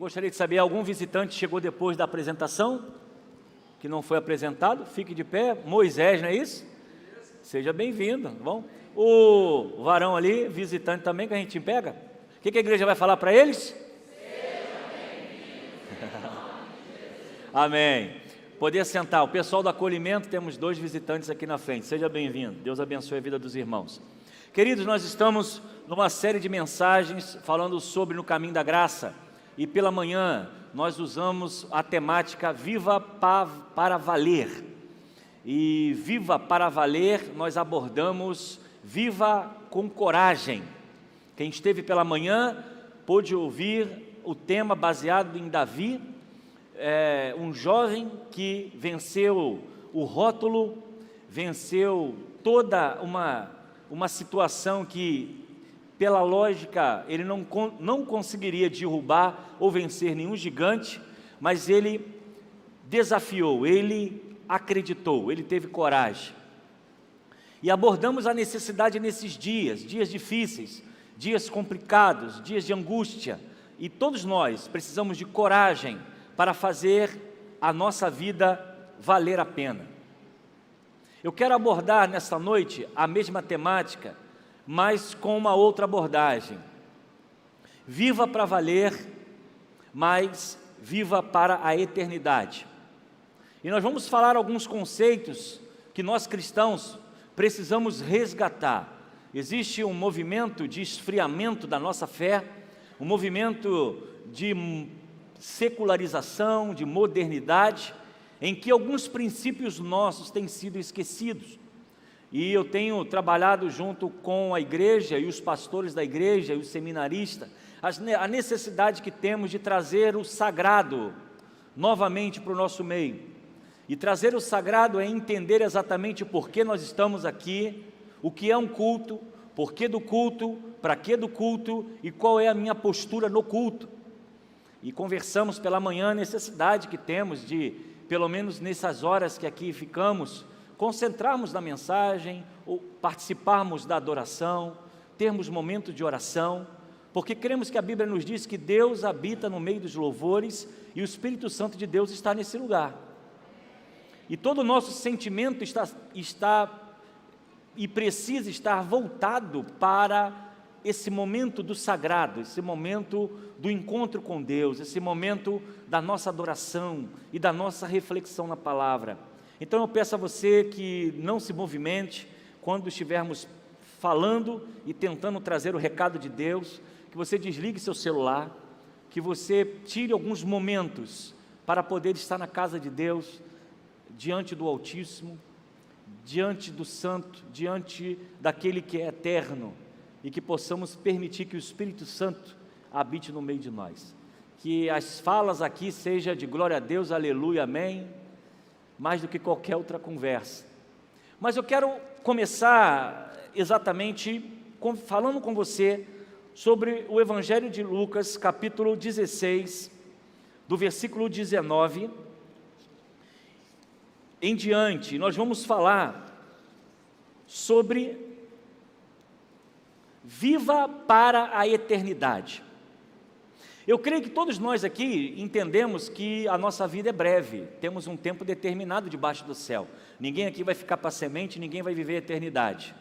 gostaria de saber, algum visitante chegou depois da apresentação? Que não foi apresentado? Fique de pé. Moisés, não é isso? Seja bem-vindo, bom? O varão ali, visitante também, que a gente pega. O que a igreja vai falar para eles? Seja bem-vindo. Amém. Poder sentar. O pessoal do acolhimento, temos 2 visitantes aqui na frente. Seja bem-vindo. Deus abençoe a vida dos irmãos. Queridos, nós estamos numa série de mensagens falando sobre no caminho da graça. E pela manhã nós usamos a temática Viva para Valer. E Viva para Valer, nós abordamos Viva com Coragem. Quem esteve pela manhã pôde ouvir o tema baseado em Davi, um jovem que venceu o rótulo, venceu toda uma situação que, pela lógica, ele não conseguiria derrubar ou vencer nenhum gigante, mas ele desafiou, ele acreditou, ele teve coragem. E abordamos a necessidade nesses dias difíceis, dias complicados, dias de angústia, e todos nós precisamos de coragem para fazer a nossa vida valer a pena. Eu quero abordar nesta noite a mesma temática, mas com uma outra abordagem. Viva para valer, mas viva para a eternidade. E nós vamos falar alguns conceitos que nós cristãos precisamos resgatar. Existe um movimento de esfriamento da nossa fé, um movimento de secularização, de modernidade, em que alguns princípios nossos têm sido esquecidos. E eu tenho trabalhado junto com a igreja e os pastores da igreja e os seminaristas, a necessidade que temos de trazer o sagrado novamente para o nosso meio. E trazer o sagrado é entender exatamente por que nós estamos aqui, o que é um culto, por que do culto, para que do culto e qual é a minha postura no culto. E conversamos pela manhã a necessidade que temos de, pelo menos nessas horas que aqui ficamos, concentrarmos na mensagem, ou participarmos da adoração, termos momentos de oração, porque cremos que a Bíblia nos diz que Deus habita no meio dos louvores e o Espírito Santo de Deus está nesse lugar. E todo o nosso sentimento está e precisa estar voltado para esse momento do sagrado, esse momento do encontro com Deus, esse momento da nossa adoração e da nossa reflexão na palavra. Então eu peço a você que não se movimente quando estivermos falando e tentando trazer o recado de Deus, que você desligue seu celular, que você tire alguns momentos para poder estar na casa de Deus, diante do Altíssimo, diante do Santo, diante daquele que é eterno, e que possamos permitir que o Espírito Santo habite no meio de nós. Que as falas aqui sejam de glória a Deus, aleluia, amém, mais do que qualquer outra conversa. Mas eu quero começar exatamente falando com você sobre o Evangelho de Lucas, capítulo 16, do versículo 19 em diante. Nós vamos falar sobre viva para a eternidade. Eu creio que todos nós aqui entendemos que a nossa vida é breve, temos um tempo determinado debaixo do céu. Ninguém aqui vai ficar para semente, ninguém vai viver a eternidade.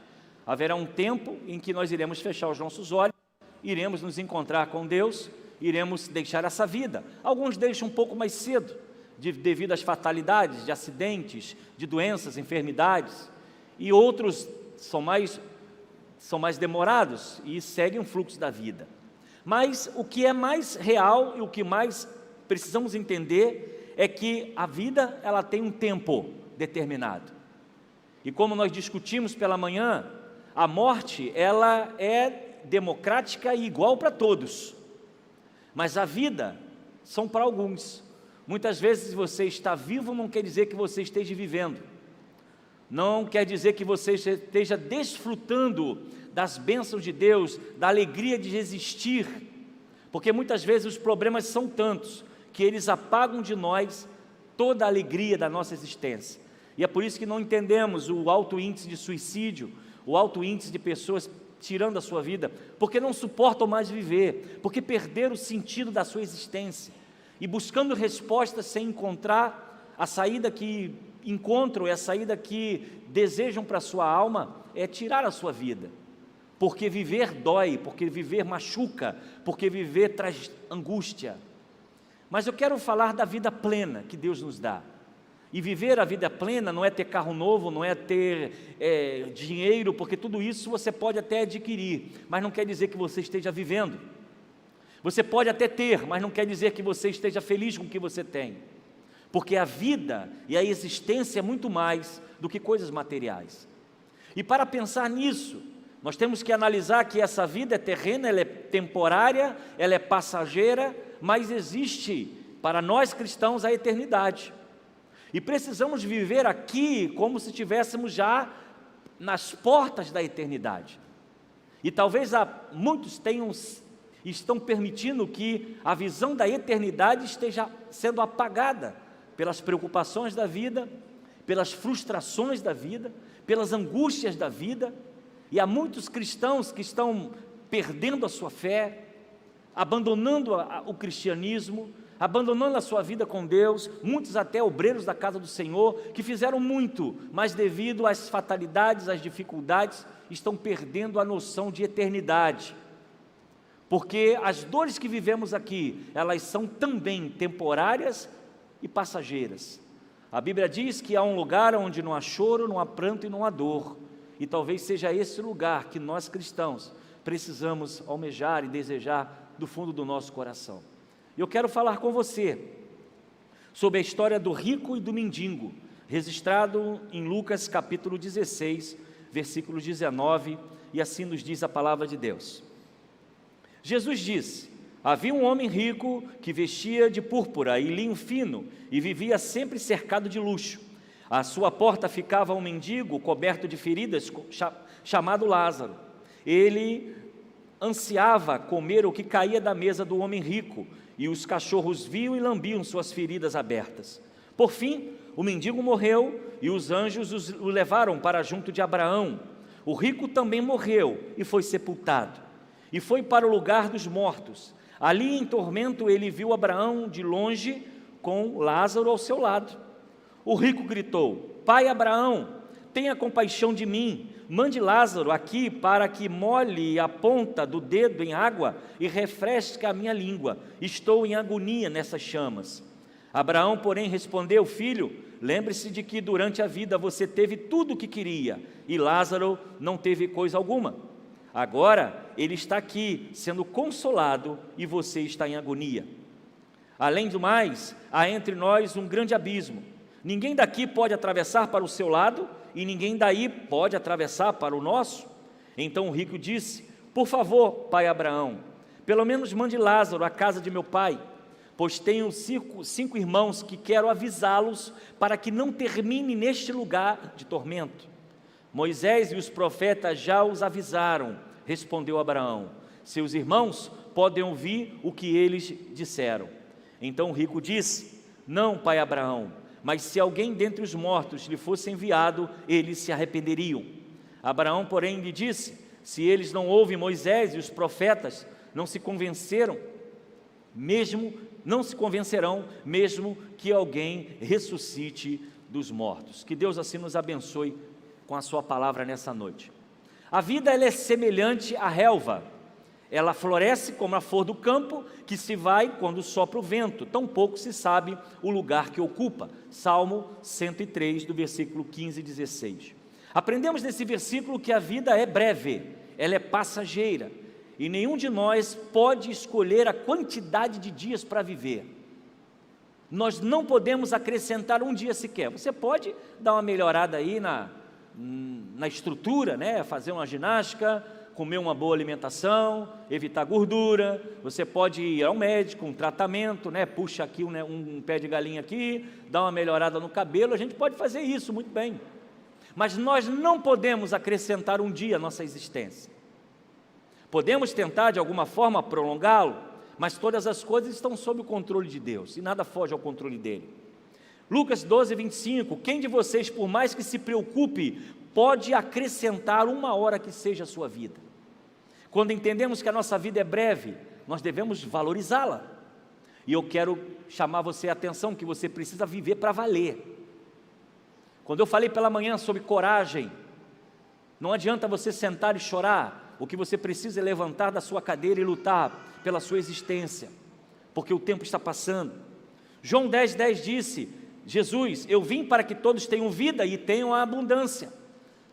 Haverá um tempo em que nós iremos fechar os nossos olhos, iremos nos encontrar com Deus, iremos deixar essa vida. Alguns deixam um pouco mais cedo, devido às fatalidades, de acidentes, de doenças, enfermidades, e outros são mais demorados e seguem o fluxo da vida. Mas o que é mais real e o que mais precisamos entender é que a vida, ela tem um tempo determinado. E como nós discutimos pela manhã, a morte, ela é democrática e igual para todos. Mas a vida são para alguns. Muitas vezes você está vivo não quer dizer que você esteja vivendo. Não quer dizer que você esteja desfrutando das bênçãos de Deus, da alegria de existir, porque muitas vezes os problemas são tantos, que eles apagam de nós toda a alegria da nossa existência. E é por isso que não entendemos o alto índice de suicídio, o alto índice de pessoas tirando a sua vida, porque não suportam mais viver, porque perderam o sentido da sua existência, e buscando respostas sem encontrar, a saída que encontram e a saída que desejam para a sua alma é tirar a sua vida, porque viver dói, porque viver machuca, porque viver traz angústia. Mas eu quero falar da vida plena que Deus nos dá. E viver a vida plena não é ter carro novo, não é ter dinheiro, porque tudo isso você pode até adquirir, mas não quer dizer que você esteja vivendo. Você pode até ter, mas não quer dizer que você esteja feliz com o que você tem. Porque a vida e a existência é muito mais do que coisas materiais. E para pensar nisso, nós temos que analisar que essa vida é terrena, ela é temporária, ela é passageira, mas existe para nós cristãos a eternidade. E precisamos viver aqui como se estivéssemos já nas portas da eternidade. E talvez muitos estão permitindo que a visão da eternidade esteja sendo apagada pelas preocupações da vida, pelas frustrações da vida, pelas angústias da vida. E há muitos cristãos que estão perdendo a sua fé, abandonando o cristianismo, abandonando a sua vida com Deus, muitos até obreiros da casa do Senhor, que fizeram muito, mas devido às fatalidades, às dificuldades, estão perdendo a noção de eternidade, porque as dores que vivemos aqui, elas são também temporárias e passageiras. A Bíblia diz que há um lugar onde não há choro, não há pranto e não há dor, e talvez seja esse lugar que nós cristãos precisamos almejar e desejar do fundo do nosso coração. Eu quero falar com você sobre a história do rico e do mendigo, registrado em Lucas capítulo 16, versículo 19, e assim nos diz a palavra de Deus. Jesus disse: havia um homem rico que vestia de púrpura e linho fino e vivia sempre cercado de luxo. À sua porta ficava um mendigo coberto de feridas, chamado Lázaro. Ele ansiava comer o que caía da mesa do homem rico, e os cachorros viam e lambiam suas feridas abertas. Por fim, o mendigo morreu e os anjos o levaram para junto de Abraão. O rico também morreu e foi sepultado, e foi para o lugar dos mortos. Ali em tormento ele viu Abraão de longe com Lázaro ao seu lado. O rico gritou: Pai Abraão, tenha compaixão de mim, mande Lázaro aqui para que molhe a ponta do dedo em água e refresque a minha língua. Estou em agonia nessas chamas. Abraão, porém, respondeu: Filho, lembre-se de que durante a vida você teve tudo o que queria e Lázaro não teve coisa alguma. Agora ele está aqui sendo consolado e você está em agonia. Além do mais, há entre nós um grande abismo. Ninguém daqui pode atravessar para o seu lado e ninguém daí pode atravessar para o nosso. Então o rico disse: Por favor, pai Abraão, pelo menos mande Lázaro à casa de meu pai, pois tenho cinco irmãos que quero avisá-los para que não termine neste lugar de tormento. Moisés e os profetas já os avisaram, respondeu Abraão. Seus irmãos podem ouvir o que eles disseram. Então o rico disse: Não, pai Abraão, mas se alguém dentre os mortos lhe fosse enviado, eles se arrependeriam. Abraão, porém, lhe disse: Se eles não ouvem Moisés e os profetas, não se convencerão, mesmo que alguém ressuscite dos mortos. Que Deus assim nos abençoe com a sua palavra nessa noite. A vida, ela é semelhante à relva. Ela floresce como a flor do campo, que se vai quando sopra o vento, tão pouco se sabe o lugar que ocupa. Salmo 103, do versículo 15 e 16. Aprendemos nesse versículo que a vida é breve, ela é passageira, e nenhum de nós pode escolher a quantidade de dias para viver. Nós não podemos acrescentar um dia sequer. Você pode dar uma melhorada aí na estrutura, né? Fazer uma ginástica, comer uma boa alimentação, evitar gordura. Você pode ir ao médico, um tratamento, né? Puxa aqui um pé de galinha aqui, dá uma melhorada no cabelo. A gente pode fazer isso muito bem, mas nós não podemos acrescentar um dia à nossa existência. Podemos tentar de alguma forma prolongá-lo, mas todas as coisas estão sob o controle de Deus e nada foge ao controle dele. Lucas 12, 25, quem de vocês, por mais que se preocupe, pode acrescentar uma hora que seja a sua vida? Quando entendemos que a nossa vida é breve, nós devemos valorizá-la. E eu quero chamar você a atenção que você precisa viver para valer. Quando eu falei pela manhã sobre coragem, não adianta você sentar e chorar. O que você precisa é levantar da sua cadeira e lutar pela sua existência, porque o tempo está passando. João 10,10 disse: Jesus, eu vim para que todos tenham vida e tenham a abundância.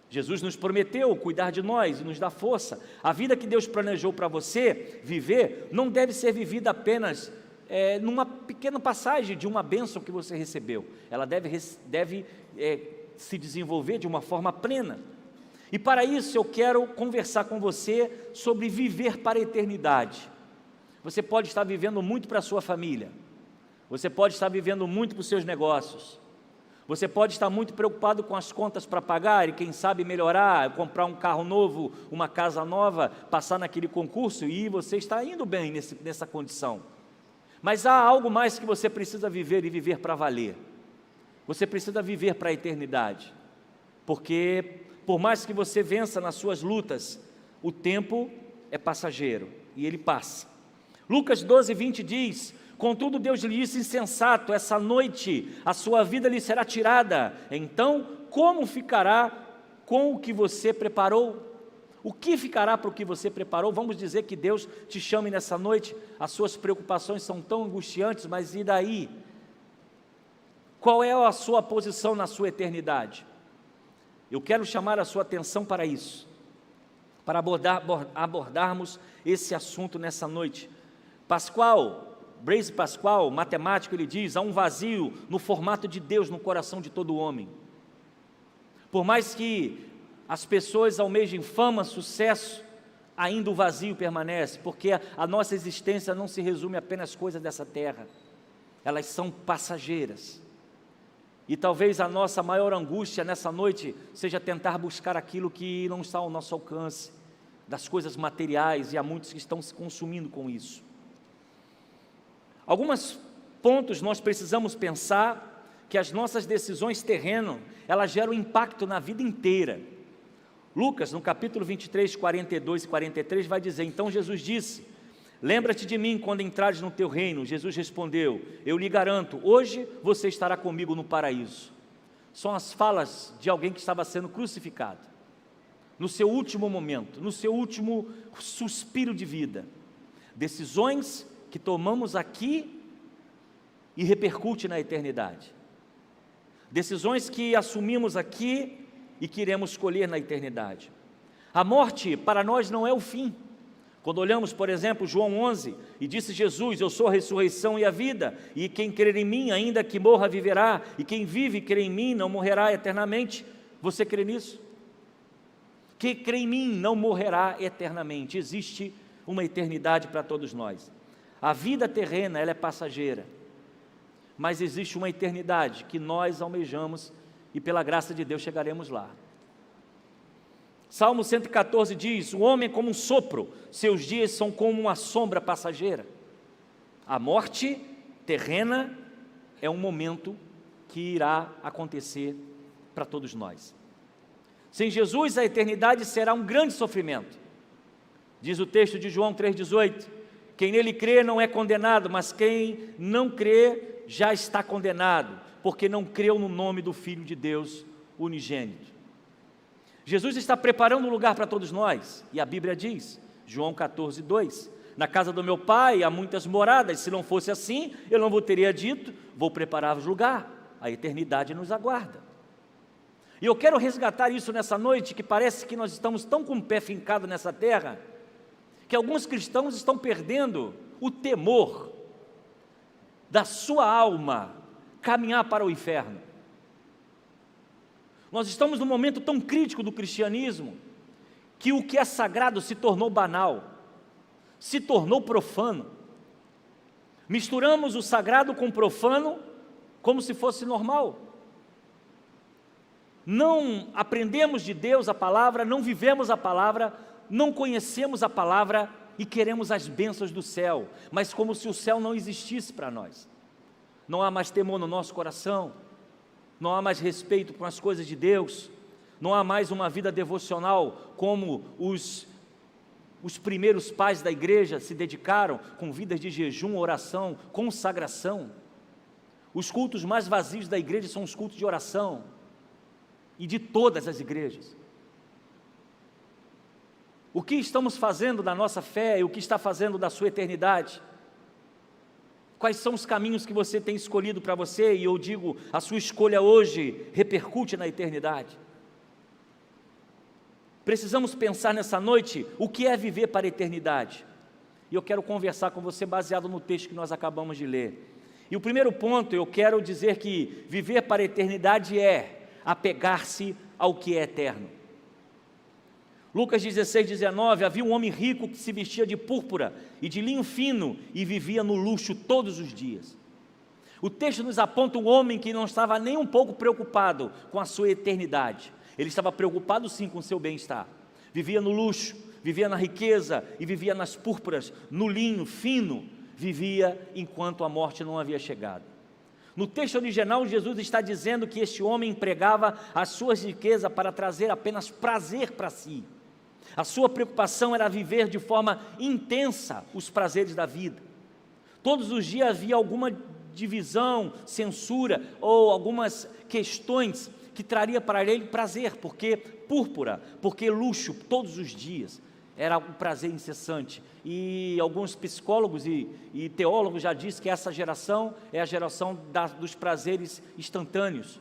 Jesus nos prometeu cuidar de nós e nos dar força. A vida que Deus planejou para você viver não deve ser vivida apenas numa pequena passagem de uma bênção que você recebeu. Ela deve se desenvolver de uma forma plena. E para isso eu quero conversar com você sobre viver para a eternidade. Você pode estar vivendo muito para a sua família, você pode estar vivendo muito para os seus negócios, você pode estar muito preocupado com as contas para pagar e quem sabe melhorar, comprar um carro novo, uma casa nova, passar naquele concurso, e você está indo bem nessa condição. Mas há algo mais que você precisa viver e viver para valer. Você precisa viver para a eternidade, porque por mais que você vença nas suas lutas, o tempo é passageiro e ele passa. Lucas 12:20 diz: contudo Deus lhe disse, insensato, essa noite a sua vida lhe será tirada, então como ficará com o que você preparou? O que ficará para o que você preparou? Vamos dizer que Deus te chame nessa noite, as suas preocupações são tão angustiantes, mas e daí? Qual é a sua posição na sua eternidade? Eu quero chamar a sua atenção para isso, para abordarmos esse assunto nessa noite. Blaise Pascal, matemático, ele diz: há um vazio no formato de Deus no coração de todo homem. Por mais que as pessoas almejem fama, sucesso, ainda o vazio permanece, porque a nossa existência não se resume apenas às coisas dessa terra, elas são passageiras. E talvez a nossa maior angústia nessa noite seja tentar buscar aquilo que não está ao nosso alcance, das coisas materiais, e há muitos que estão se consumindo com isso. Alguns pontos nós precisamos pensar que as nossas decisões terrenas, elas geram impacto na vida inteira. Lucas, no capítulo 23, 42 e 43, vai dizer: então Jesus disse, lembra-te de mim quando entrares no teu reino. Jesus respondeu: eu lhe garanto, hoje você estará comigo no paraíso. São as falas de alguém que estava sendo crucificado, no seu último momento, no seu último suspiro de vida. Decisões que tomamos aqui e repercute na eternidade. Decisões que assumimos aqui e que iremos escolher na eternidade. A morte para nós não é o fim. Quando olhamos, por exemplo, João 11, e disse Jesus: eu sou a ressurreição e a vida, e quem crer em mim, ainda que morra, viverá, e quem vive e crê em mim, não morrerá eternamente. Você crê nisso? Quem crê em mim não morrerá eternamente. Existe uma eternidade para todos nós. A vida terrena, ela é passageira, mas existe uma eternidade que nós almejamos, e pela graça de Deus chegaremos lá. Salmo 114 diz: o homem é como um sopro, seus dias são como uma sombra passageira. A morte terrena é um momento que irá acontecer para todos nós. Sem Jesus, a eternidade será um grande sofrimento. Diz o texto de João 3,18: quem nele crê não é condenado, mas quem não crê já está condenado, porque não creu no nome do Filho de Deus unigênito. Jesus está preparando um lugar para todos nós, e a Bíblia diz, João 14:2, na casa do meu Pai há muitas moradas, se não fosse assim, eu não vos teria dito, vou preparar-vos lugar, a eternidade nos aguarda. E eu quero resgatar isso nessa noite, que parece que nós estamos tão com o pé fincado nessa terra, que alguns cristãos estão perdendo o temor da sua alma caminhar para o inferno. Nós estamos num momento tão crítico do cristianismo, que o que é sagrado se tornou banal, se tornou profano. Misturamos o sagrado com o profano como se fosse normal. Não aprendemos de Deus a palavra, não vivemos a palavra, não conhecemos a palavra e queremos as bênçãos do céu, mas como se o céu não existisse para nós. Não há mais temor no nosso coração, não há mais respeito com as coisas de Deus, não há mais uma vida devocional como os Os primeiros pais da igreja se dedicaram com vidas de jejum, oração, consagração. Os cultos mais vazios da igreja são os cultos de oração, e de todas as igrejas. O que estamos fazendo da nossa fé e o que está fazendo da sua eternidade? Quais são os caminhos que você tem escolhido para você? E eu digo, a sua escolha hoje repercute na eternidade. Precisamos pensar nessa noite o que é viver para a eternidade. E eu quero conversar com você baseado no texto que nós acabamos de ler. E o primeiro ponto, eu quero dizer que viver para a eternidade é apegar-se ao que é eterno. Lucas 16:19, havia um homem rico que se vestia de púrpura e de linho fino e vivia no luxo todos os dias. O texto nos aponta um homem que não estava nem um pouco preocupado com a sua eternidade. Ele estava preocupado sim com o seu bem-estar. Vivia no luxo, vivia na riqueza e vivia nas púrpuras, no linho fino, vivia enquanto a morte não havia chegado. No texto original, Jesus está dizendo que este homem empregava as suas riquezas para trazer apenas prazer para si. A sua preocupação era viver de forma intensa os prazeres da vida. Todos os dias havia alguma divisão, censura ou algumas questões que traria para ele prazer, porque púrpura, porque luxo, todos os dias, era um prazer incessante. E alguns psicólogos e teólogos já dizem que essa geração é a geração dos prazeres instantâneos.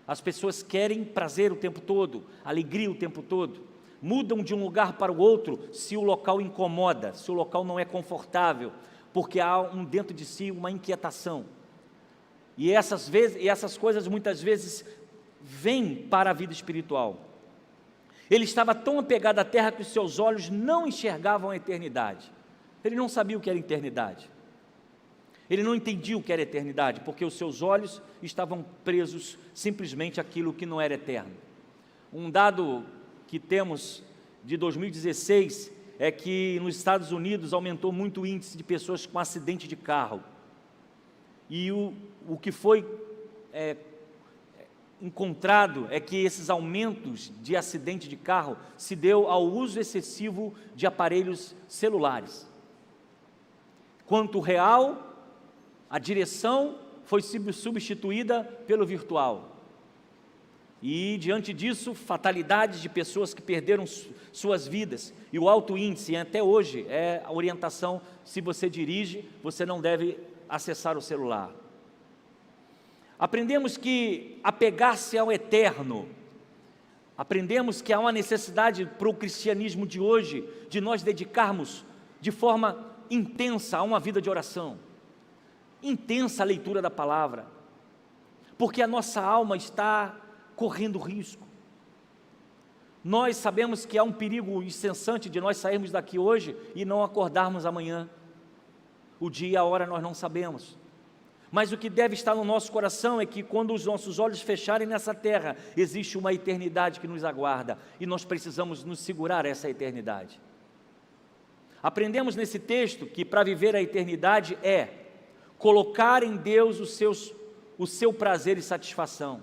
As pessoas querem prazer o tempo todo, alegria o tempo todo, mudam de um lugar para o outro se o local incomoda, se o local não é confortável, porque há dentro de si uma inquietação. E essas coisas muitas vezes vêm para a vida espiritual. Ele estava tão apegado à terra que os seus olhos não enxergavam a eternidade. Ele não sabia o que era eternidade. Ele não entendia o que era eternidade, porque os seus olhos estavam presos simplesmente àquilo que não era eterno. Um dado que temos de 2016 é que nos Estados Unidos aumentou muito o índice de pessoas com acidente de carro. E o que foi encontrado é que esses aumentos de acidente de carro se deu ao uso excessivo de aparelhos celulares. Quanto real, a direção foi substituída pelo virtual. E diante disso, fatalidades de pessoas que perderam suas vidas. E o alto índice, e até hoje, é a orientação: se você dirige, você não deve acessar o celular. Aprendemos que apegar-se ao eterno, aprendemos que há uma necessidade para o cristianismo de hoje, de nós dedicarmos de forma intensa a uma vida de oração, intensa a leitura da palavra, porque a nossa alma está correndo risco. Nós sabemos que há um perigo incessante de nós sairmos daqui hoje e não acordarmos amanhã. O dia e a hora nós não sabemos. Mas o que deve estar no nosso coração é que quando os nossos olhos fecharem nessa terra, existe uma eternidade que nos aguarda, e nós precisamos nos segurar a essa eternidade. Aprendemos nesse texto que para viver a eternidade é colocar em Deus o seu prazer e satisfação.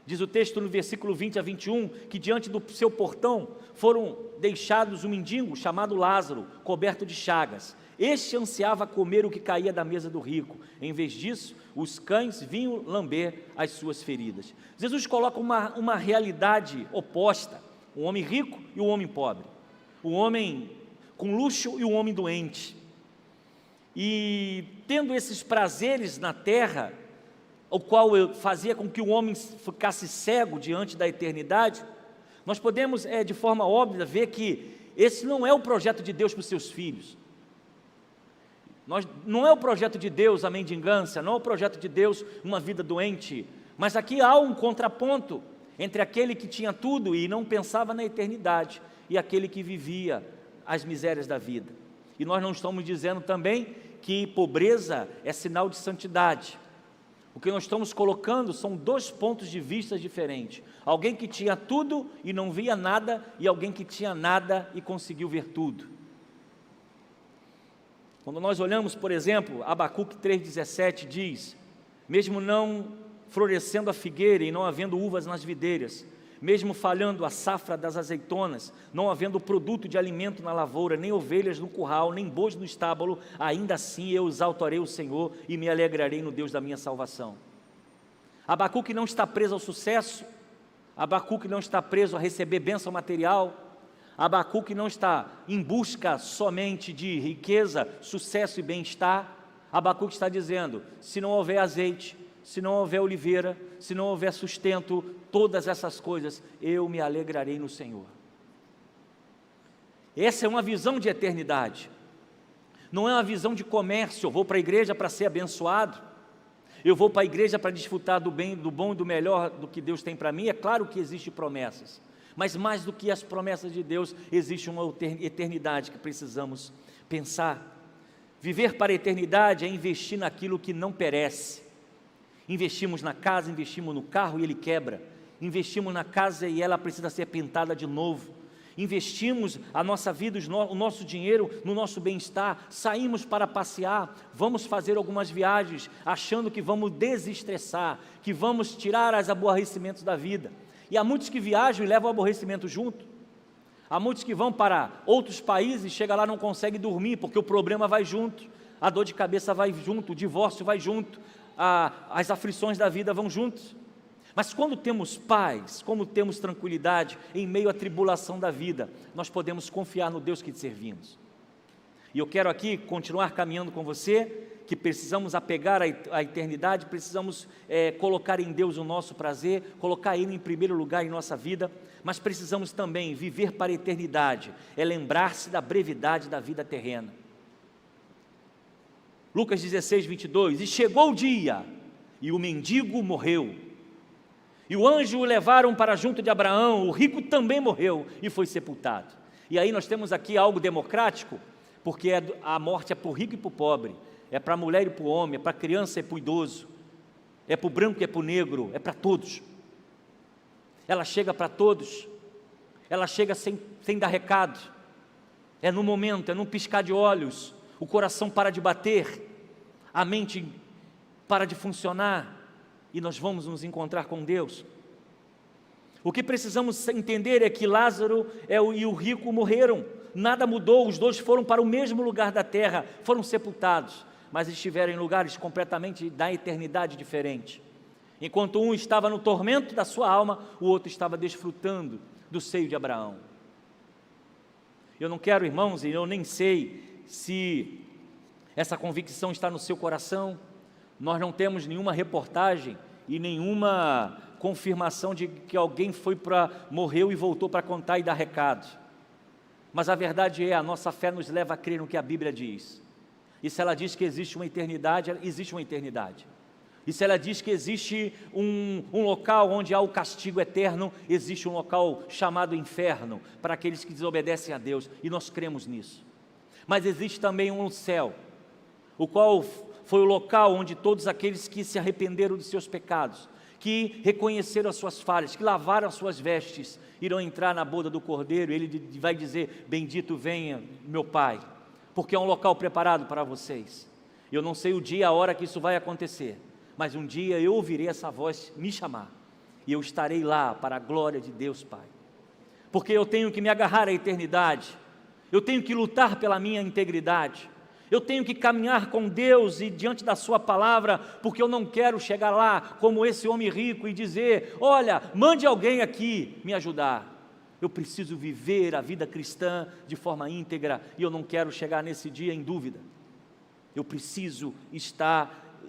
Diz o texto no versículo 20 a 21, que diante do seu portão foram deixados um mendigo chamado Lázaro, coberto de chagas. Este ansiava comer o que caía da mesa do rico. Em vez disso, os cães vinham lamber as suas feridas. Jesus coloca uma realidade oposta: o homem rico e o homem pobre, o homem com luxo e o homem doente. E tendo esses prazeres na terra, o qual fazia com que o homem ficasse cego diante da eternidade, nós podemos, de forma óbvia, ver que esse não é o projeto de Deus para os seus filhos. Não é o projeto de Deus a mendigância, não é o projeto de Deus uma vida doente, mas aqui há um contraponto entre aquele que tinha tudo e não pensava na eternidade, e aquele que vivia as misérias da vida. E nós não estamos dizendo também que pobreza é sinal de santidade. O que nós estamos colocando são dois pontos de vista diferentes: alguém que tinha tudo e não via nada, e alguém que tinha nada e conseguiu ver tudo. Quando nós olhamos, por exemplo, Abacuque 3,17 diz: mesmo não florescendo a figueira e não havendo uvas nas videiras, mesmo falhando a safra das azeitonas, não havendo produto de alimento na lavoura, nem ovelhas no curral, nem bois no estábulo, ainda assim eu exaltarei o Senhor e me alegrarei no Deus da minha salvação. Abacuque não está preso ao sucesso, Abacuque não está preso a receber bênção material, Abacuque não está em busca somente de riqueza, sucesso e bem-estar. Abacuque está dizendo: se não houver azeite, se não houver oliveira, se não houver sustento, todas essas coisas, eu me alegrarei no Senhor. Essa é uma visão de eternidade, não é uma visão de comércio. Eu vou para a igreja para ser abençoado, eu vou para a igreja para desfrutar do bem, do bom e do melhor do que Deus tem para mim. É claro que existem promessas, mas mais do que as promessas de Deus, existe uma eternidade que precisamos pensar. Viver para a eternidade é investir naquilo que não perece. Investimos na casa, investimos no carro e ele quebra. Investimos na casa e ela precisa ser pintada de novo. Investimos a nossa vida, o nosso dinheiro no nosso bem-estar. Saímos para passear, vamos fazer algumas viagens, achando que vamos desestressar, que vamos tirar os aborrecimentos da vida. E há muitos que viajam e levam o aborrecimento junto. Há muitos que vão para outros países, chega lá e não consegue dormir, porque o problema vai junto, a dor de cabeça vai junto, o divórcio vai junto, as aflições da vida vão juntos. Mas quando temos paz, quando temos tranquilidade, em meio à tribulação da vida, nós podemos confiar no Deus que te servimos. E eu quero aqui continuar caminhando com você, que precisamos apegar à eternidade, precisamos colocar em Deus o nosso prazer, colocar Ele em primeiro lugar em nossa vida, mas precisamos também viver para a eternidade, é lembrar-se da brevidade da vida terrena. Lucas 16, 22, e chegou o dia, e o mendigo morreu, e o anjo o levaram para junto de Abraão, o rico também morreu e foi sepultado. E aí nós temos aqui algo democrático, porque a morte é para o rico e para o pobre, é para a mulher e para o homem, é para a criança e para o idoso, é para o branco e é para o negro, é para todos. Ela chega para todos, ela chega sem dar recado, é no momento, é num piscar de olhos, o coração para de bater, a mente para de funcionar, e nós vamos nos encontrar com Deus. O que precisamos entender é que Lázaro e o rico morreram, nada mudou, os dois foram para o mesmo lugar da terra, foram sepultados, mas estiveram em lugares completamente da eternidade diferente. Enquanto um estava no tormento da sua alma, o outro estava desfrutando do seio de Abraão. Eu não quero, irmãos, e eu nem sei se essa convicção está no seu coração. Nós não temos nenhuma reportagem e nenhuma confirmação de que alguém morreu e voltou para contar e dar recado. Mas a verdade é, a nossa fé nos leva a crer no que a Bíblia diz. E se ela diz que existe uma eternidade, existe uma eternidade. E se ela diz que existe um local onde há o castigo eterno, existe um local chamado inferno, para aqueles que desobedecem a Deus, e nós cremos nisso. Mas existe também um céu, o qual foi o local onde todos aqueles que se arrependeram de seus pecados, que reconheceram as suas falhas, que lavaram as suas vestes, irão entrar na boda do Cordeiro, e ele vai dizer: bendito venha meu Pai, porque é um local preparado para vocês. Eu não sei o dia e a hora que isso vai acontecer, mas um dia eu ouvirei essa voz me chamar, e eu estarei lá para a glória de Deus Pai, porque eu tenho que me agarrar à eternidade, eu tenho que lutar pela minha integridade, eu tenho que caminhar com Deus e diante da sua palavra, porque eu não quero chegar lá como esse homem rico e dizer: olha, mande alguém aqui me ajudar. Eu preciso viver a vida cristã de forma íntegra, e eu não quero chegar nesse dia em dúvida. Eu preciso estar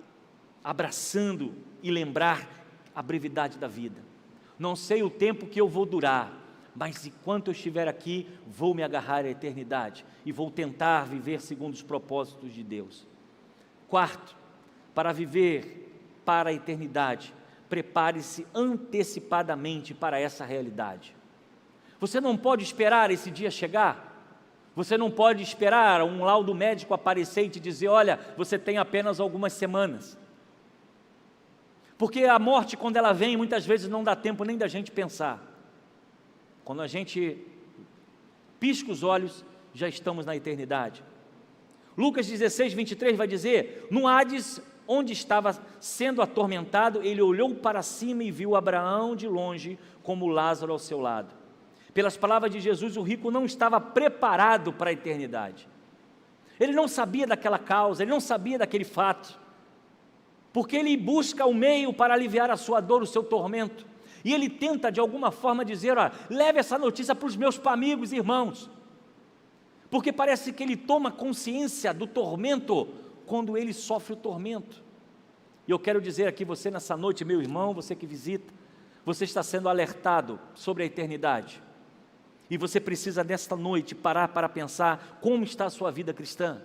abraçando e lembrar a brevidade da vida. Não sei o tempo que eu vou durar, mas enquanto eu estiver aqui, vou me agarrar à eternidade e vou tentar viver segundo os propósitos de Deus. Quarto, para viver para a eternidade, prepare-se antecipadamente para essa realidade. Você não pode esperar esse dia chegar, você não pode esperar um laudo médico aparecer e te dizer: olha, você tem apenas algumas semanas. Porque a morte, quando ela vem, muitas vezes não dá tempo nem da gente pensar. Quando a gente pisca os olhos, já estamos na eternidade. Lucas 16, 23 vai dizer: no Hades onde estava sendo atormentado, ele olhou para cima e viu Abraão de longe, como Lázaro ao seu lado. Pelas palavras de Jesus, o rico não estava preparado para a eternidade. Ele não sabia daquela causa, ele não sabia daquele fato, porque ele busca o meio para aliviar a sua dor, o seu tormento, e ele tenta de alguma forma dizer, leve essa notícia para os meus amigos e irmãos, porque parece que ele toma consciência do tormento, quando ele sofre o tormento. E eu quero dizer aqui, você nessa noite, meu irmão, você que visita, você está sendo alertado sobre a eternidade, e você precisa nesta noite parar para pensar como está a sua vida cristã,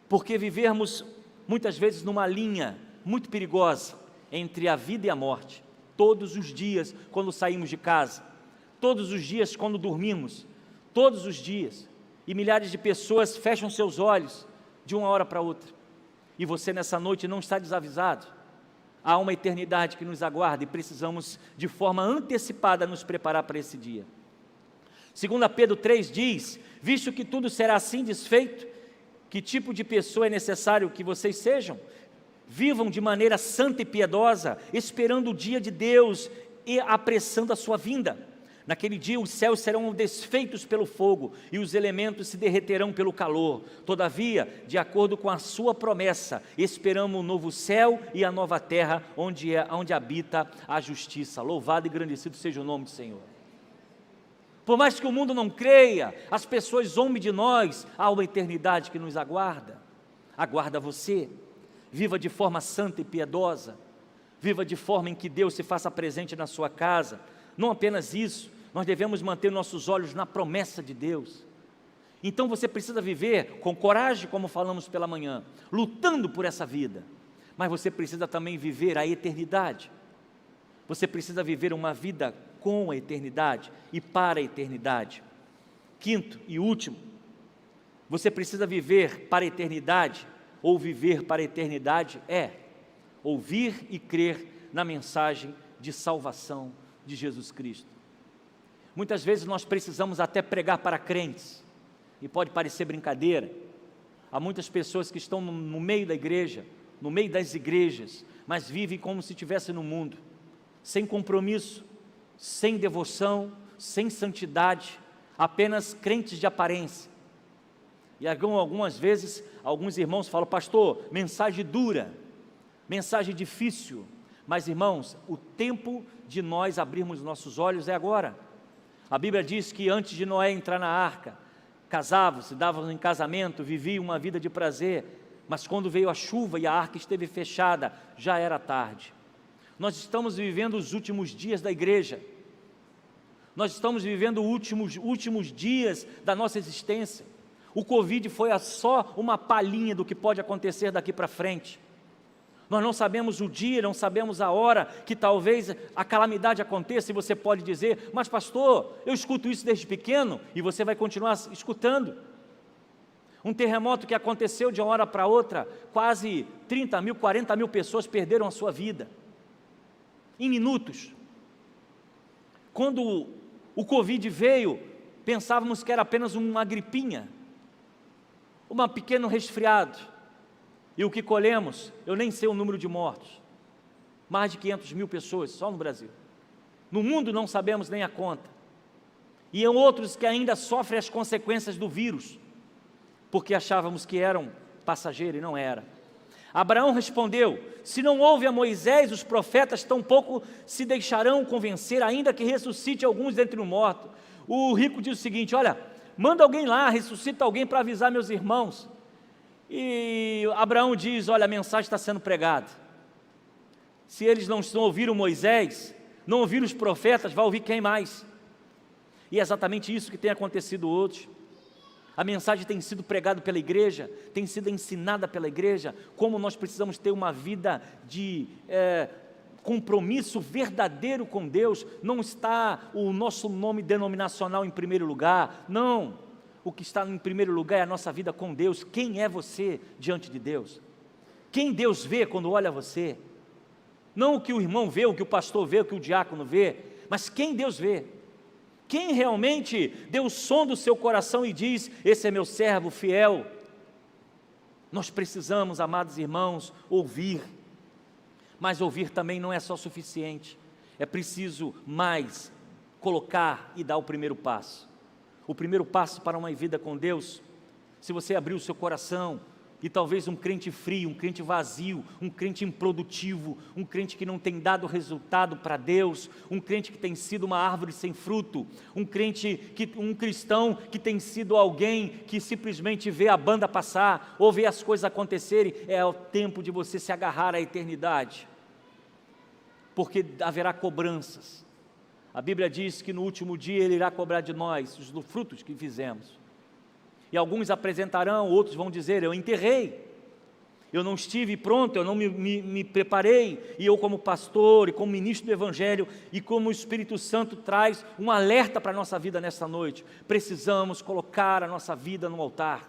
porque vivermos muitas vezes numa linha muito perigosa, entre a vida e a morte, todos os dias quando saímos de casa, todos os dias quando dormimos, todos os dias, e milhares de pessoas fecham seus olhos, de uma hora para outra, e você nessa noite não está desavisado. Há uma eternidade que nos aguarda e precisamos de forma antecipada nos preparar para esse dia. 2 Pedro 3 diz, visto que tudo será assim desfeito, que tipo de pessoa é necessário que vocês sejam? Vivam de maneira santa e piedosa, esperando o dia de Deus e apressando a sua vinda. Naquele dia os céus serão desfeitos pelo fogo e os elementos se derreterão pelo calor. Todavia, de acordo com a sua promessa, esperamos o novo céu e a nova terra, onde habita a justiça. Louvado e engrandecido seja o nome do Senhor. Por mais que o mundo não creia, as pessoas zombem de nós, há uma eternidade que nos aguarda. Aguarda você. Viva de forma santa e piedosa. Viva de forma em que Deus se faça presente na sua casa. Não apenas isso, nós devemos manter nossos olhos na promessa de Deus. Então você precisa viver com coragem, como falamos pela manhã, lutando por essa vida, mas você precisa também viver a eternidade. Você precisa viver uma vida com a eternidade e para a eternidade. Quinto e último, você precisa viver para a eternidade, ou viver para a eternidade é ouvir e crer na mensagem de salvação de Jesus Cristo. Muitas vezes nós precisamos até pregar para crentes, e pode parecer brincadeira. Há muitas pessoas que estão no meio da igreja, no meio das igrejas, mas vivem como se estivessem no mundo, sem compromisso, sem devoção, sem santidade, apenas crentes de aparência. E algumas vezes, alguns irmãos falam, pastor, mensagem dura, mensagem difícil, mas irmãos, o tempo de nós abrirmos nossos olhos é agora. A Bíblia diz que antes de Noé entrar na arca, casavam-se, davam em casamento, viviam uma vida de prazer, mas quando veio a chuva e a arca esteve fechada, já era tarde. Nós estamos vivendo os últimos dias da igreja, nós estamos vivendo os últimos dias da nossa existência. O Covid foi só uma palhinha do que pode acontecer daqui para frente. Nós não sabemos o dia, não sabemos a hora que talvez a calamidade aconteça, e você pode dizer, mas pastor, eu escuto isso desde pequeno, e você vai continuar escutando. Um terremoto que aconteceu de uma hora para outra, quase 30 mil, 40 mil pessoas perderam a sua vida, em minutos. Quando o Covid veio, pensávamos que era apenas uma gripinha, um pequeno resfriado, e o que colhemos, eu nem sei o número de mortos, mais de 500 mil pessoas, só no Brasil. No mundo não sabemos nem a conta. E há outros que ainda sofrem as consequências do vírus, porque achávamos que eram passageiros e não era. Abraão respondeu, se não houve a Moisés, os profetas tampouco se deixarão convencer, ainda que ressuscite alguns dentre os mortos. O rico diz o seguinte, olha, manda alguém lá, ressuscita alguém para avisar meus irmãos. E Abraão diz, olha, a mensagem está sendo pregada. Se eles não ouviram Moisés, não ouviram os profetas, vai ouvir quem mais? E é exatamente isso que tem acontecido hoje. A mensagem tem sido pregada pela igreja, tem sido ensinada pela igreja, como nós precisamos ter uma vida de compromisso verdadeiro com Deus. Não está o nosso nome denominacional em primeiro lugar, não. O que está em primeiro lugar é a nossa vida com Deus. Quem é você diante de Deus? Quem Deus vê quando olha você? Não o que o irmão vê, o que o pastor vê, o que o diácono vê, mas quem Deus vê? Quem realmente deu o som do seu coração e diz, esse é meu servo fiel, Nós precisamos, amados irmãos, ouvir, mas ouvir também não é só suficiente, é preciso mais colocar e dar o primeiro passo. O primeiro passo para uma vida com Deus, se você abrir o seu coração, e talvez um crente frio, um crente vazio, um crente improdutivo, um crente que não tem dado resultado para Deus, um crente que tem sido uma árvore sem fruto, um cristão que tem sido alguém que simplesmente vê a banda passar, ou vê as coisas acontecerem, é o tempo de você se agarrar à eternidade, porque haverá cobranças. A Bíblia diz que no último dia Ele irá cobrar de nós os frutos que fizemos. E alguns apresentarão, outros vão dizer, eu enterrei, eu não estive pronto, eu não me preparei, e eu como pastor, e como ministro do Evangelho, e como o Espírito Santo traz um alerta para a nossa vida nesta noite, precisamos colocar a nossa vida no altar.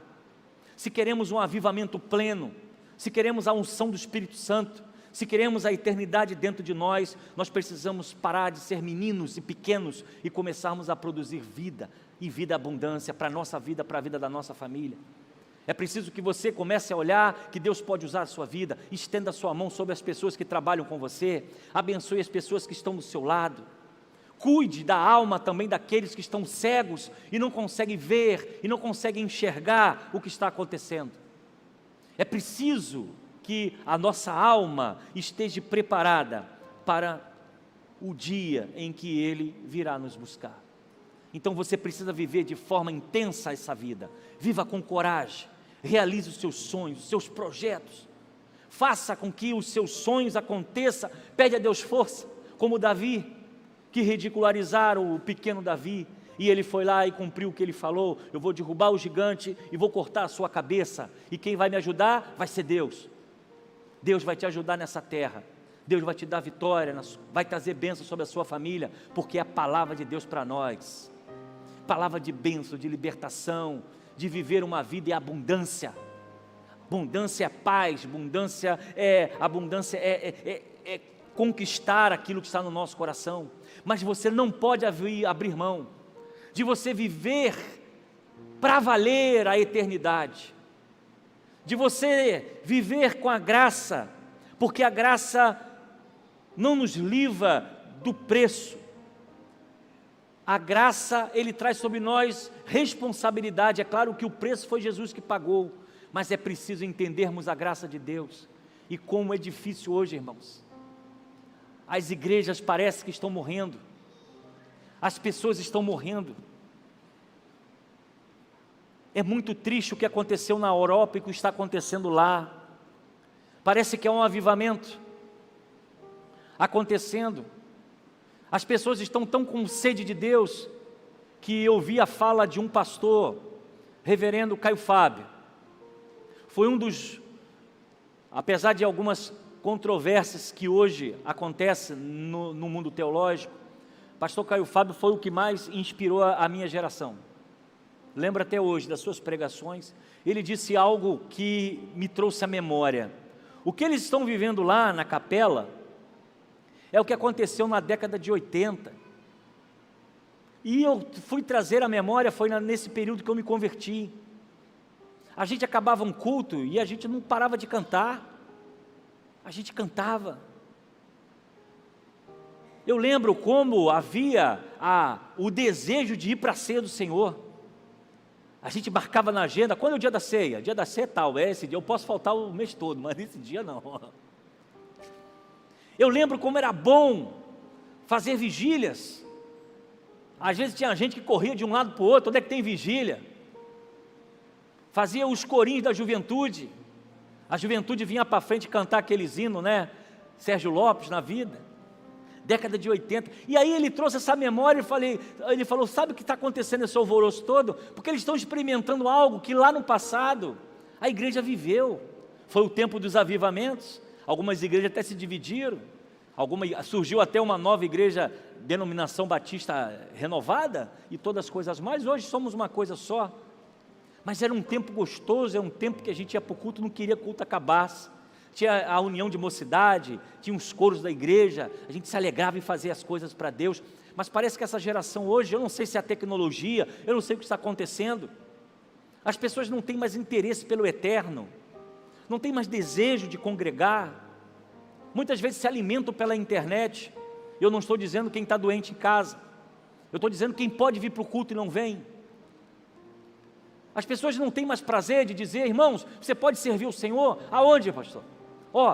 Se queremos um avivamento pleno, se queremos a unção do Espírito Santo, se queremos a eternidade dentro de nós, nós precisamos parar de ser meninos e pequenos, e começarmos a produzir vida, e vida abundância para a nossa vida, para a vida da nossa família. É preciso que você comece a olhar que Deus pode usar a sua vida, estenda a sua mão sobre as pessoas que trabalham com você, abençoe as pessoas que estão do seu lado, cuide da alma também daqueles que estão cegos e não conseguem ver, e não conseguem enxergar o que está acontecendo. É preciso que a nossa alma esteja preparada para o dia em que Ele virá nos buscar. Então você precisa viver de forma intensa essa vida, viva com coragem, realize os seus sonhos, os seus projetos, faça com que os seus sonhos aconteçam, pede a Deus força, como Davi, que ridicularizaram o pequeno Davi, e ele foi lá e cumpriu o que ele falou, eu vou derrubar o gigante e vou cortar a sua cabeça, e quem vai me ajudar vai ser Deus. Deus vai te ajudar nessa terra, Deus vai te dar vitória, vai trazer bênção sobre a sua família, porque é a palavra de Deus para nós, palavra de bênção, de libertação, de viver uma vida em abundância. Abundância é paz, abundância é conquistar aquilo que está no nosso coração, mas você não pode abrir mão de você viver para valer a eternidade, de você viver com a graça, porque a graça não nos livra do preço. A graça, Ele traz sobre nós responsabilidade. É claro que o preço foi Jesus que pagou, mas é preciso entendermos a graça de Deus. E como é difícil hoje, irmãos. As igrejas parecem que estão morrendo, as pessoas estão morrendo. É muito triste o que aconteceu na Europa e o que está acontecendo lá. Parece que é um avivamento acontecendo. As pessoas estão tão com sede de Deus, que eu vi a fala de um pastor, reverendo Caio Fábio. Foi um dos, apesar de algumas controvérsias que hoje acontecem no mundo teológico, pastor Caio Fábio foi o que mais inspirou a minha geração. Lembro até hoje das suas pregações, ele disse algo que me trouxe à memória. O que eles estão vivendo lá na capela, é o que aconteceu na década de 80, e eu fui trazer à memória, foi nesse período que eu me converti. A gente acabava um culto, e a gente não parava de cantar, a gente cantava. Eu lembro como havia o desejo de ir para a ceia do Senhor, a gente marcava na agenda, quando é o dia da ceia? Dia da ceia é tal, esse dia eu posso faltar o mês todo, mas nesse dia não. Eu lembro como era bom fazer vigílias. Às vezes tinha gente que corria de um lado para o outro, onde é que tem vigília? Fazia os corinhos da juventude. A juventude vinha para frente cantar aqueles hinos, né? Sérgio Lopes na vida. Década de 80. E aí ele trouxe essa memória e ele falou, sabe o que está acontecendo esse alvoroço todo? Porque eles estão experimentando algo que lá no passado a igreja viveu. Foi o tempo dos avivamentos. Algumas igrejas até se dividiram, surgiu até uma nova igreja, denominação batista renovada, e todas as coisas mais, hoje somos uma coisa só, mas era um tempo gostoso, era um tempo que a gente ia para o culto, não queria que o culto acabasse, tinha a união de mocidade, tinha os coros da igreja, a gente se alegrava em fazer as coisas para Deus, mas parece que essa geração hoje, eu não sei se é a tecnologia, eu não sei o que está acontecendo, as pessoas não têm mais interesse pelo eterno, não tem mais desejo de congregar, muitas vezes se alimentam pela internet. Eu não estou dizendo quem está doente em casa, eu estou dizendo quem pode vir para o culto e não vem. As pessoas não têm mais prazer de dizer: irmãos, você pode servir o Senhor? Aonde, pastor?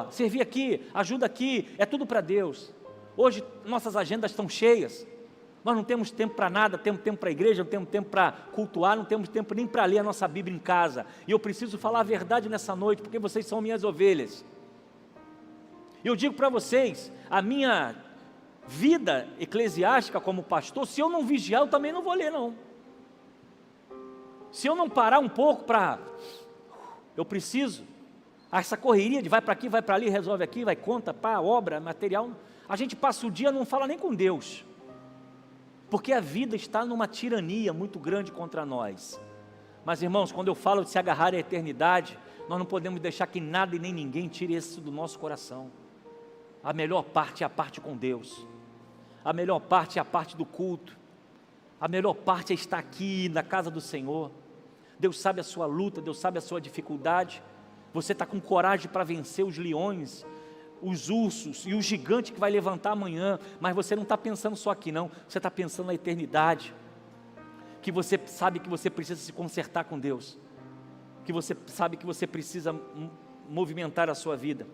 Servir aqui, ajuda aqui, é tudo para Deus. Hoje nossas agendas estão cheias, nós não temos tempo para nada, temos tempo para a igreja, não temos tempo para cultuar, não temos tempo nem para ler a nossa Bíblia em casa. E eu preciso falar a verdade nessa noite, porque vocês são minhas ovelhas. Eu digo para vocês, a minha vida eclesiástica como pastor, se eu não vigiar, eu também não vou ler não. Se eu não parar um pouco eu preciso, essa correria de vai para aqui, vai para ali, resolve aqui, vai conta, obra, material, a gente passa o dia, não fala nem com Deus, porque a vida está numa tirania muito grande contra nós. Mas irmãos, quando eu falo de se agarrar à eternidade, nós não podemos deixar que nada e nem ninguém tire isso do nosso coração. A melhor parte é a parte com Deus, a melhor parte é a parte do culto, a melhor parte é estar aqui na casa do Senhor. Deus sabe a sua luta, Deus sabe a sua dificuldade, você está com coragem para vencer os leões, os ursos e o gigante que vai levantar amanhã, mas você não está pensando só aqui não, você está pensando na eternidade, que você sabe que você precisa se consertar com Deus, que você sabe que você precisa movimentar a sua vida.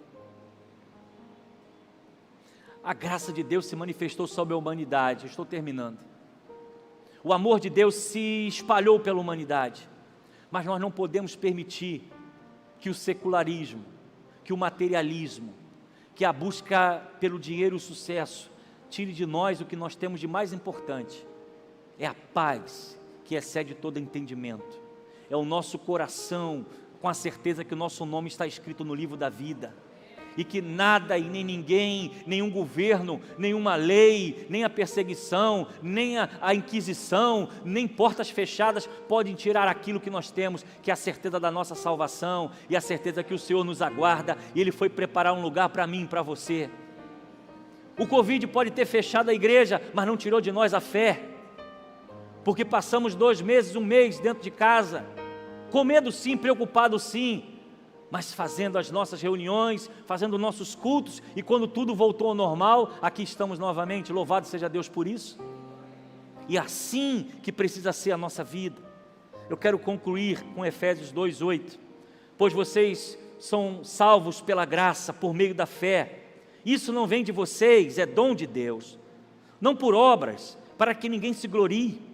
A graça de Deus se manifestou sobre a humanidade, estou terminando. O amor de Deus se espalhou pela humanidade, mas nós não podemos permitir que o secularismo, que o materialismo, que a busca pelo dinheiro e o sucesso, tire de nós o que nós temos de mais importante, é a paz que excede todo entendimento, é o nosso coração com a certeza que o nosso nome está escrito no livro da vida, e que nada e nem ninguém, nenhum governo, nenhuma lei, nem a perseguição, nem a inquisição, nem portas fechadas podem tirar aquilo que nós temos, que é a certeza da nossa salvação, e a certeza que o Senhor nos aguarda, e Ele foi preparar um lugar para mim e para você. O Covid pode ter fechado a igreja, mas não tirou de nós a fé, porque passamos 2 meses, 1 mês dentro de casa, com medo sim, preocupado sim, mas fazendo as nossas reuniões, fazendo nossos cultos, e quando tudo voltou ao normal, aqui estamos novamente, louvado seja Deus por isso. E assim que precisa ser a nossa vida. Eu quero concluir com Efésios 2:8, pois vocês são salvos pela graça, por meio da fé, isso não vem de vocês, é dom de Deus, não por obras, para que ninguém se glorie,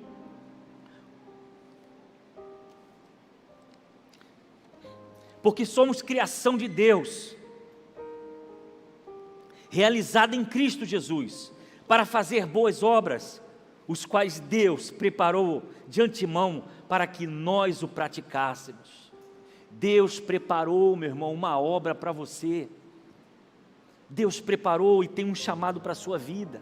porque somos criação de Deus, realizada em Cristo Jesus, para fazer boas obras, os quais Deus preparou de antemão para que nós o praticássemos. Deus preparou, meu irmão, uma obra para você, Deus preparou e tem um chamado para a sua vida.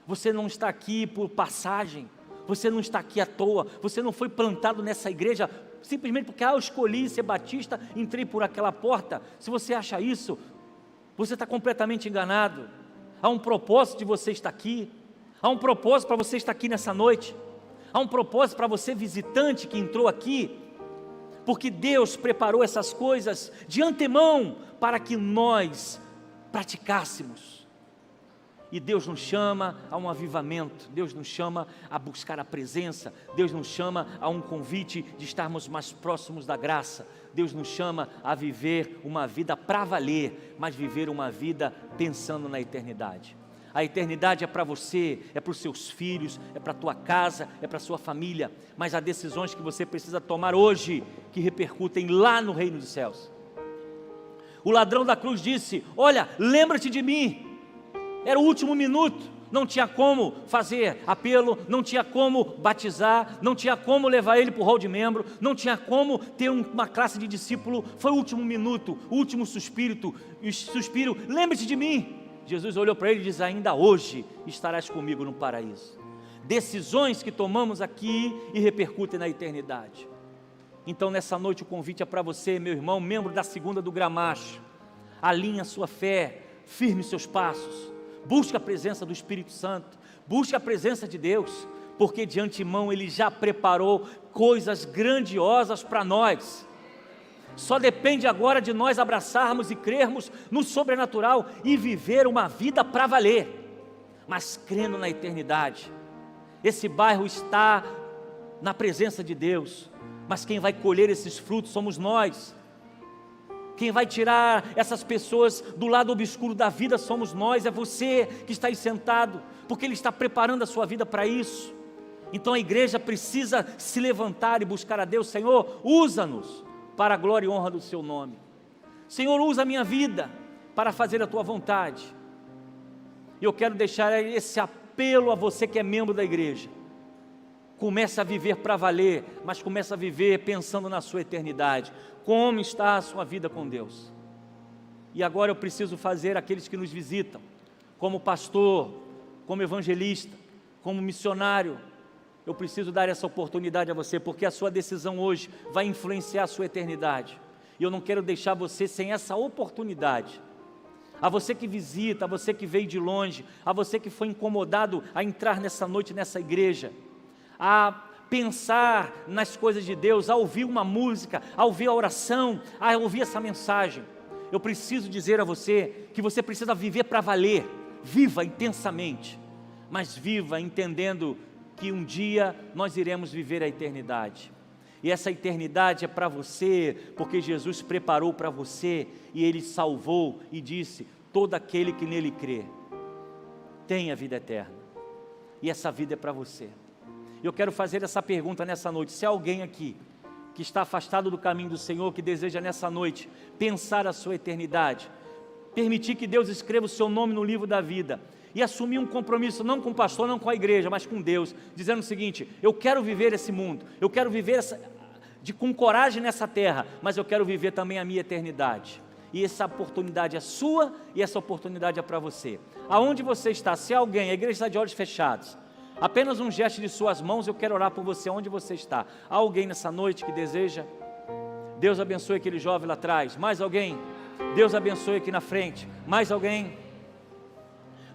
Você não está aqui por passagem, você não está aqui à toa, você não foi plantado nessa igreja simplesmente porque eu escolhi ser batista, entrei por aquela porta. Se você acha isso, você está completamente enganado. Há um propósito de você estar aqui, há um propósito para você estar aqui nessa noite, há um propósito para você visitante que entrou aqui, porque Deus preparou essas coisas de antemão para que nós praticássemos. E Deus nos chama a um avivamento, Deus nos chama a buscar a presença, Deus nos chama a um convite de estarmos mais próximos da graça, Deus nos chama a viver uma vida para valer, mas viver uma vida pensando na eternidade. A eternidade é para você, é para os seus filhos, é para a tua casa, é para a sua família, mas há decisões que você precisa tomar hoje, que repercutem lá no reino dos céus. O ladrão da cruz disse: olha, lembra-te de mim. Era o último minuto, não tinha como fazer apelo, não tinha como batizar, não tinha como levar ele para o hall de membro, não tinha como ter uma classe de discípulo, foi o último minuto, o último suspiro, lembre-te de mim. Jesus olhou para ele e disse: ainda hoje estarás comigo no paraíso. Decisões que tomamos aqui e repercutem na eternidade. Então nessa noite o convite é para você, meu irmão, membro da segunda do Gramacho, alinhe a sua fé, firme seus passos, busque a presença do Espírito Santo, busque a presença de Deus, porque de antemão Ele já preparou coisas grandiosas para nós. Só depende agora de nós abraçarmos e crermos no sobrenatural e viver uma vida para valer, mas crendo na eternidade. Esse bairro está na presença de Deus, mas quem vai colher esses frutos somos nós. Quem vai tirar essas pessoas do lado obscuro da vida somos nós, é você que está aí sentado, porque Ele está preparando a sua vida para isso. Então a igreja precisa se levantar e buscar a Deus. Senhor, usa-nos para a glória e honra do Seu nome. Senhor, usa a minha vida para fazer a Tua vontade. E eu quero deixar esse apelo a você que é membro da igreja. Comece a viver para valer, mas comece a viver pensando na sua eternidade. Como está a sua vida com Deus? E agora eu preciso fazer aqueles que nos visitam, como pastor, como evangelista, como missionário, eu preciso dar essa oportunidade a você, porque a sua decisão hoje vai influenciar a sua eternidade, e eu não quero deixar você sem essa oportunidade. A você que visita, a você que veio de longe, a você que foi incomodado a entrar nessa noite nessa igreja, a pensar nas coisas de Deus, a ouvir uma música, a ouvir a oração, a ouvir essa mensagem, eu preciso dizer a você que você precisa viver para valer. Viva intensamente, mas viva entendendo que um dia nós iremos viver a eternidade, e essa eternidade é para você, porque Jesus preparou para você, e Ele salvou e disse: todo aquele que nele crê, tem a vida eterna, e essa vida é para você. Eu quero fazer essa pergunta nessa noite: se há alguém aqui que está afastado do caminho do Senhor, que deseja nessa noite pensar a sua eternidade, permitir que Deus escreva o seu nome no livro da vida, e assumir um compromisso, não com o pastor, não com a igreja, mas com Deus, dizendo o seguinte: eu quero viver esse mundo, eu quero viver com coragem nessa terra, mas eu quero viver também a minha eternidade, e essa oportunidade é sua, e essa oportunidade é para você. Aonde você está, se alguém, a igreja está de olhos fechados, apenas um gesto de suas mãos, eu quero orar por você, onde você está. Há alguém nessa noite que deseja? Deus abençoe aquele jovem lá atrás. Mais alguém? Deus abençoe aqui na frente. Mais alguém?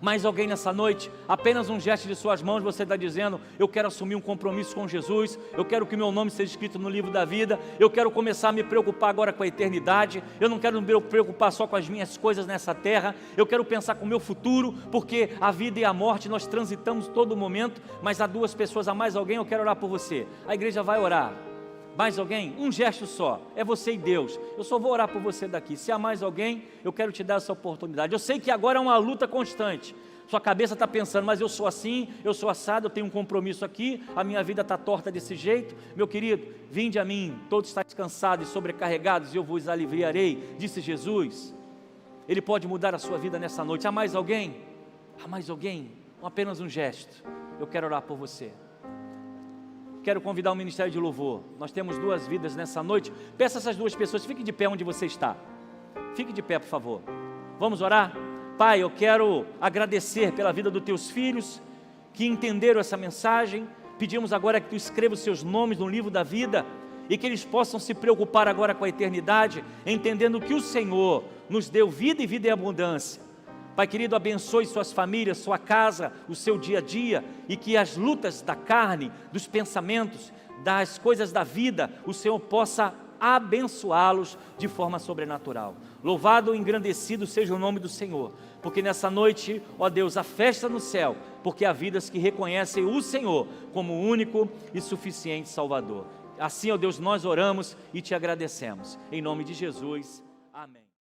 Mais alguém nessa noite? Apenas um gesto de suas mãos, você está dizendo: eu quero assumir um compromisso com Jesus, eu quero que meu nome seja escrito no livro da vida, eu quero começar a me preocupar agora com a eternidade, eu não quero me preocupar só com as minhas coisas nessa terra, eu quero pensar com o meu futuro, porque a vida e a morte nós transitamos todo momento. Mas há duas pessoas, há mais alguém? Eu quero orar por você. A igreja vai orar. Mais alguém? Um gesto só, é você e Deus. Eu só vou orar por você daqui. Se há mais alguém, eu quero te dar essa oportunidade. Eu sei que agora é uma luta constante. Sua cabeça está pensando: mas eu sou assim, eu sou assado, eu tenho um compromisso aqui, a minha vida está torta desse jeito. Meu querido, vinde a mim, todos estáis cansados e sobrecarregados, e eu vos aliviarei, disse Jesus. Ele pode mudar a sua vida nessa noite. Há mais alguém? Há mais alguém? Apenas um gesto. Eu quero orar por você. Quero convidar o Ministério de Louvor. Nós temos duas vidas nessa noite. Peça essas duas pessoas, fique de pé onde você está. Fique de pé, por favor. Vamos orar? Pai, eu quero agradecer pela vida dos teus filhos que entenderam essa mensagem. Pedimos agora que tu escreva os seus nomes no livro da vida, e que eles possam se preocupar agora com a eternidade, entendendo que o Senhor nos deu vida e vida em abundância. Pai querido, abençoe suas famílias, sua casa, o seu dia a dia, e que as lutas da carne, dos pensamentos, das coisas da vida, o Senhor possa abençoá-los de forma sobrenatural. Louvado e engrandecido seja o nome do Senhor, porque nessa noite, ó Deus, há festa no céu, porque há vidas que reconhecem o Senhor como o único e suficiente Salvador. Assim, ó Deus, nós oramos e te agradecemos. Em nome de Jesus, amém.